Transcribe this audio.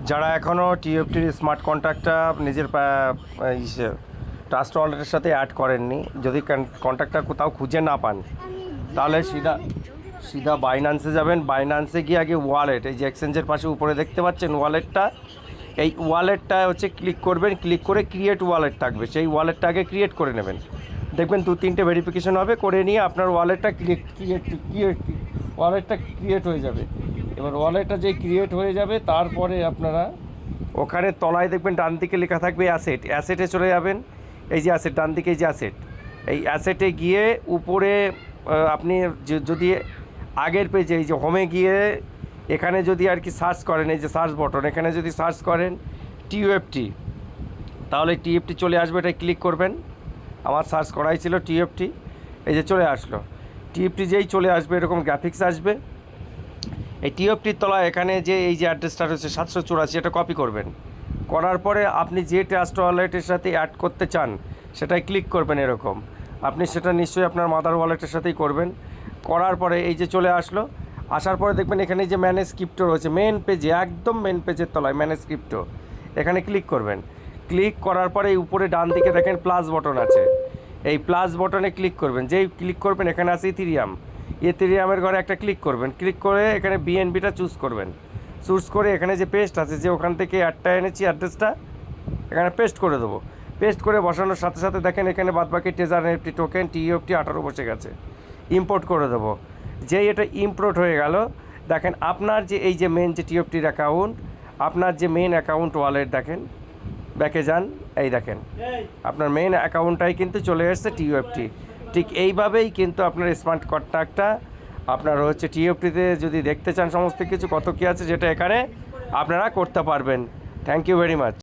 যারা এখনও টিএফটির স্মার্ট কন্ট্রাক্টটা নিজের ট্রাস্ট ওয়ালেটের সাথে অ্যাড করেননি, যদি কন্ট্রাক্টটা কোথাও খুঁজে না পান, তাহলে সিধা সিধা বাইন্যান্সে যাবেন। বাইন্যান্সে গিয়ে আগে ওয়ালেট, এই যে এক্সচেঞ্জের পাশে উপরে দেখতে পাচ্ছেন ওয়ালেটটা, এই ওয়ালেটটা হচ্ছে ক্লিক করবেন। ক্লিক করে ক্রিয়েট ওয়ালেট থাকবে, সেই ওয়ালেটটা আগে ক্রিয়েট করে নেবেন। দেখবেন 2-3টে ভেরিফিকেশন হবে, করে নিয়ে আপনার ওয়ালেটটা ওয়ালেটটা ক্রিয়েট হয়ে যাবে। এবার ওয়ালেটটা যে ক্রিয়েট হয়ে যাবে, তারপরে আপনারা ওখানে তলায় দেখবেন ডান দিকে লেখা থাকবে অ্যাসেট, অ্যাসেটে চলে যাবেন। এই যে অ্যাসেট, ডান দিকে এই যে অ্যাসেট, এই অ্যাসেটে গিয়ে উপরে আপনি যদি আগের পেজে এই যে হোমে গিয়ে এখানে যদি আর কি সার্চ করেন, এই যে সার্চ বটন, এখানে যদি সার্চ করেন টিইউএফটি, তাহলে টিইউএফটি চলে আসবে। এটাই ক্লিক করবেন। আমার সার্চ করাই ছিল টিইউএফটি, এই যে চলে আসলো। টিইউএফটি যেই চলে আসবে এরকম গ্রাফিক্স আসবে। এই টিইউএফটির তলায় এখানে যে এই যে অ্যাড্রেসটা রয়েছে 784, এটা কপি করবেন। করার পরে আপনি যে ট্রাস্ট ওয়ালেটের সাথে অ্যাড করতে চান সেটাই ক্লিক করবেন। এরকম আপনি সেটা নিশ্চয়ই আপনার মাদার ওয়ালেটের সাথেই করবেন। করার পরে এই যে চলে আসলো, আসার পরে দেখবেন এখানে যে ম্যানেজ ক্রিপ্টো রয়েছে মেন পেজে, একদম মেন পেজের তলায় ম্যানেজ ক্রিপ্টো, এখানে ক্লিক করবেন। ক্লিক করার পরে এই উপরে ডান দিকে দেখেন প্লাস বটন আছে, এই প্লাস বটনে ক্লিক করবেন। যেই ক্লিক করবেন এখানে আছে ইথেরিয়ামের ঘরে একটা ক্লিক করবেন। ক্লিক করে এখানে বিএনবিটা চুজ করবেন। চুজ করে এখানে যে পেস্ট আছে, যে ওখান থেকে অ্যাডটা এনেছি অ্যাড্রেসটা এখানে পেস্ট করে দেবো। পেস্ট করে বসানোর সাথে সাথে দেখেন এখানে বাদবাকি ট্রেজার এফটি টোকেন টিইউএফটি 18 বসে গেছে। ইম্পোর্ট করে দেবো। যেই এটা ইম্পোর্ট হয়ে গেল, দেখেন আপনার যে এই যে মেন যে টিইউএফটির অ্যাকাউন্ট, আপনার যে মেন অ্যাকাউন্ট ওয়ালেট দেখেন, ব্যাকে যান, এই দেখেন আপনার মেন অ্যাকাউন্টটাই কিন্তু চলে এসেছে টিইউএফটি। ঠিক এইভাবেই কিন্তু আপনার স্মার্ট কন্ট্রাক্টটা আপনার হচ্ছে টিইউএফটিতে যদি দেখতে চান সমস্ত কিছু কত কী আছে, যেটা এখানে আপনারা করতে পারবেন। Thank you very much.